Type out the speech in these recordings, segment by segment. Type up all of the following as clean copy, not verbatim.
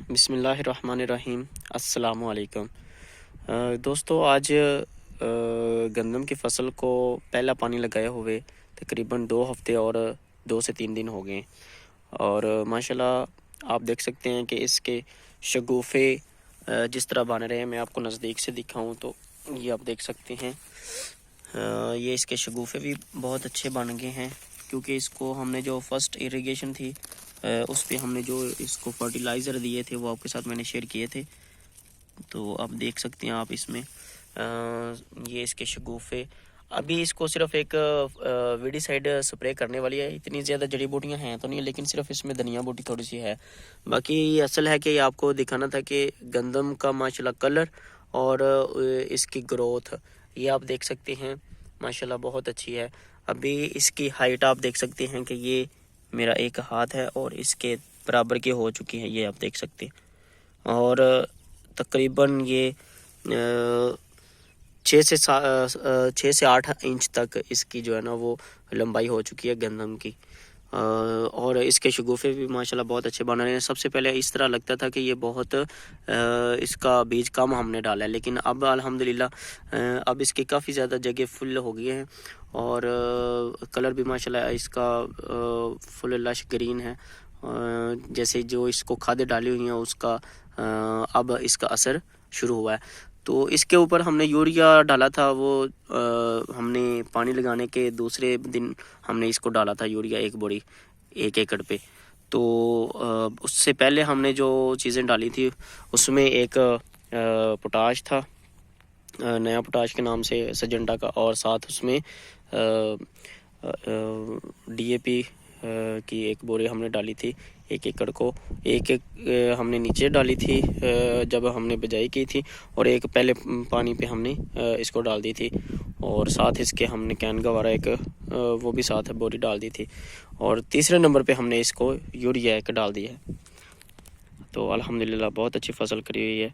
बिस्मिल्लाहिर्रहमानिर्रहीम। अस्सलामु अलैकुम। दोस्तों, आज गंदम की फसल को पहला पानी लगाए हुए तकरीबन 2 हफ़्ते और 2 से 3 दिन हो गए और माशाल्लाह आप देख सकते हैं कि इसके शगुफ़े जिस तरह बन रहे हैं। मैं आपको नज़दीक से दिखाऊं तो ये आप देख सकते हैं। ये इसके शगुफ़े भी बहुत अच्छे बन गए हैं क्योंकि इसको हमने जो फर्स्ट इरिगेशन थी उस पे हमने जो इसको फर्टिलाइज़र दिए थे वो आपके साथ मैंने शेयर किए थे। तो आप देख सकते हैं आप इसमें ये इसके शगुफ़े। अभी इसको सिर्फ एक वीडिसाइड स्प्रे करने वाली है। इतनी ज़्यादा जड़ी बूटियाँ हैं तो नहीं, लेकिन सिर्फ इसमें धनिया बूटी थोड़ी सी है। बाकी ये असल है कि आपको दिखाना था कि गंदम का माशाल्लाह कलर और इसकी ग्रोथ ये आप देख सकते हैं माशाल्लाह बहुत अच्छी है। अभी इसकी हाइट आप देख सकते हैं कि ये मेरा एक हाथ है और इसके बराबर की हो चुकी है, ये आप देख सकते हैं। और तकरीबन ये 6 से 8 इंच तक इसकी जो है ना वो लंबाई हो चुकी है गंदम की। और इसके शगुफ़े भी माशाल्लाह बहुत अच्छे बन रहे हैं। सबसे पहले इस तरह लगता था कि ये बहुत इसका बीज कम हमने डाला है, लेकिन अब अल्हम्दुलिल्लाह अब इसकी काफ़ी ज़्यादा जगह फुल हो गई हैं और कलर भी माशाल्लाह इसका फुल लश ग्रीन है। जैसे जो इसको खाद डाली हुई हैं उसका अब इसका असर शुरू हुआ है। तो इसके ऊपर हमने यूरिया डाला था, वो हमने पानी लगाने के दूसरे दिन हमने इसको डाला था यूरिया 1 बोरी 1 एकड़ पे। तो उससे पहले हमने जो चीज़ें डाली थी उसमें एक पोटाश था, नया पोटाश के नाम से सजेंटा का, और साथ उसमें DAP की 1 बोरी हमने डाली थी 1 एकड़ को। एक हमने नीचे डाली थी जब हमने बिजाई की थी, और एक पहले पानी पे हमने इसको डाल दी थी, और साथ इसके हमने कैन गवारा एक वो भी साथ बोरी डाल दी थी, और तीसरे नंबर पे हमने इसको यूरिया 1 डाल दिया है। तो अल्हम्दुलिल्लाह बहुत अच्छी फसल करी हुई है।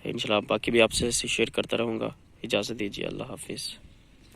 इंशाल्लाह बाकी भी आपसे शेयर करता रहूँगा। इजाज़त दीजिए, अल्लाह हाफिज़।